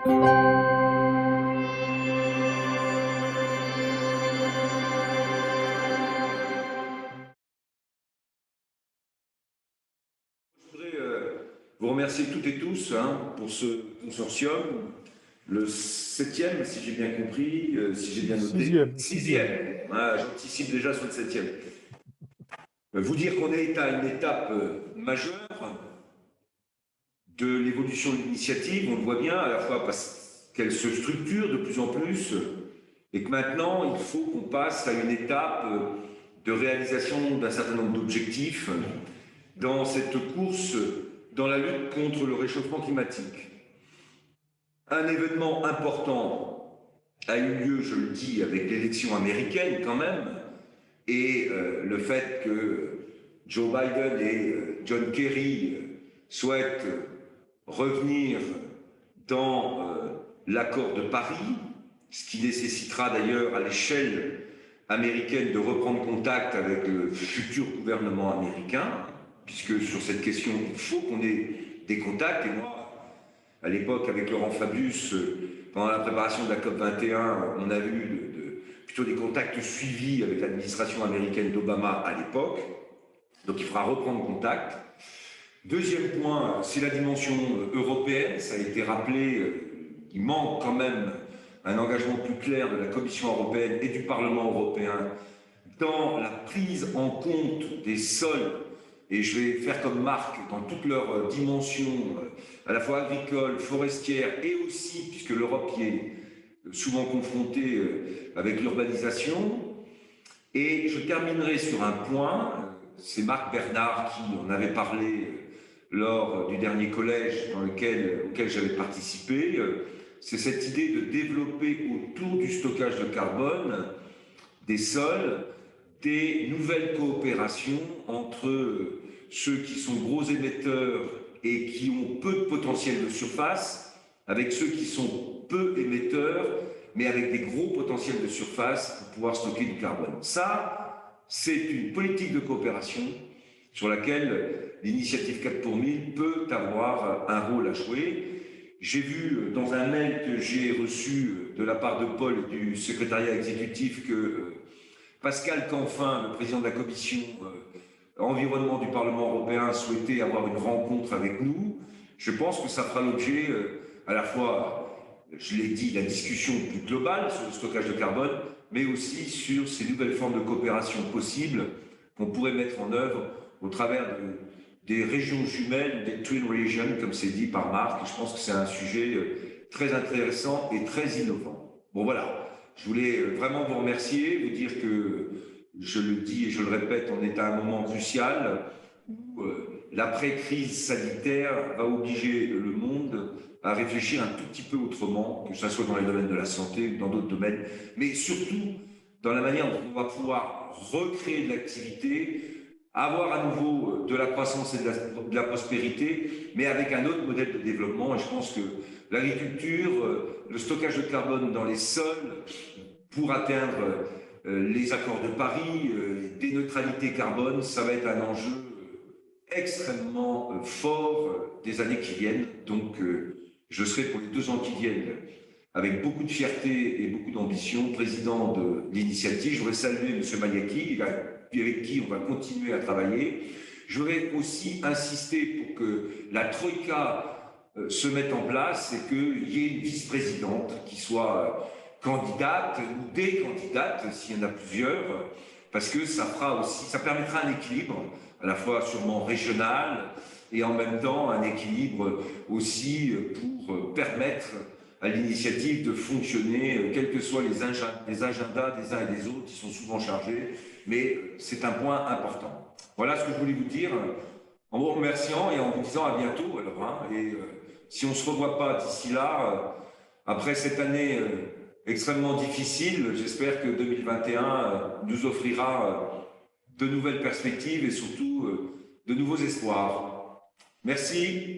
Je voudrais vous remercier toutes et tous pour ce consortium, le septième, si j'ai bien compris, si j'ai bien noté. Sixième. Ah, j'anticipe déjà sur le septième. Vous dire qu'on est à une étape majeure de l'évolution de l'initiative, on le voit bien, à la fois parce qu'elle se structure de plus en plus, et que maintenant, il faut qu'on passe à une étape de réalisation d'un certain nombre d'objectifs dans cette course dans la lutte contre le réchauffement climatique. Un événement important a eu lieu, je le dis, avec l'élection américaine quand même, et le fait que Joe Biden et John Kerry souhaitent revenir dans l'accord de Paris, ce qui nécessitera d'ailleurs à l'échelle américaine de reprendre contact avec le futur gouvernement américain, puisque sur cette question, il faut qu'on ait des contacts. Et moi, à l'époque, avec Laurent Fabius, pendant la préparation de la COP 21, on a eu plutôt des contacts suivis avec l'administration américaine d'Obama à l'époque. Donc il faudra reprendre contact. Deuxième point, c'est la dimension européenne. Ça a été rappelé, il manque quand même un engagement plus clair de la Commission européenne et du Parlement européen dans la prise en compte des sols, et je vais faire comme Marc, dans toutes leurs dimensions, à la fois agricole, forestière, et aussi, puisque l'Europe y est souvent confrontée avec l'urbanisation. Et je terminerai sur un point, c'est Marc Bernard qui en avait parlé lors du dernier collège auquel j'avais participé, c'est cette idée de développer autour du stockage de carbone des sols, des nouvelles coopérations entre ceux qui sont gros émetteurs et qui ont peu de potentiel de surface, avec ceux qui sont peu émetteurs, mais avec des gros potentiels de surface pour pouvoir stocker du carbone. Ça, c'est une politique de coopération sur laquelle l'initiative 4 pour 1000 peut avoir un rôle à jouer. J'ai vu dans un mail que j'ai reçu de la part de Paul et du secrétariat exécutif que Pascal Canfin, le président de la commission environnement du Parlement européen, souhaitait avoir une rencontre avec nous. Je pense que ça fera l'objet à la fois, je l'ai dit, la discussion plus globale sur le stockage de carbone, mais aussi sur ces nouvelles formes de coopération possibles qu'on pourrait mettre en œuvre au travers des régions jumelles, des Twin Regions, comme c'est dit par Marc. Et je pense que c'est un sujet très intéressant et très innovant. Bon voilà, je voulais vraiment vous remercier, vous dire que, je le dis et je le répète, on est à un moment crucial où l'après-crise sanitaire va obliger le monde à réfléchir un tout petit peu autrement, que ce soit dans les domaines de la santé ou dans d'autres domaines, mais surtout dans la manière dont on va pouvoir recréer de l'activité, avoir à nouveau de la croissance et de la prospérité, mais avec un autre modèle de développement. Et je pense que l'agriculture, le stockage de carbone dans les sols, pour atteindre les accords de Paris, des neutralités carbone, ça va être un enjeu extrêmement fort des années qui viennent. Donc, je serai pour les 2 ans qui viennent avec beaucoup de fierté et beaucoup d'ambition, président de l'initiative. Je voudrais saluer M. Maniaki, avec qui on va continuer à travailler. Je voudrais aussi insister pour que la Troïka se mette en place et qu'il y ait une vice-présidente qui soit candidate ou des candidates, s'il y en a plusieurs, parce que ça permettra un équilibre, à la fois sûrement régional et en même temps un équilibre aussi pour permettre à l'initiative de fonctionner, quels que soient les agendas des uns et des autres, qui sont souvent chargés, mais c'est un point important. Voilà ce que je voulais vous dire, en vous remerciant et en vous disant à bientôt. Alors, et si on ne se revoit pas d'ici là, après cette année extrêmement difficile, j'espère que 2021 nous offrira de nouvelles perspectives et surtout de nouveaux espoirs. Merci.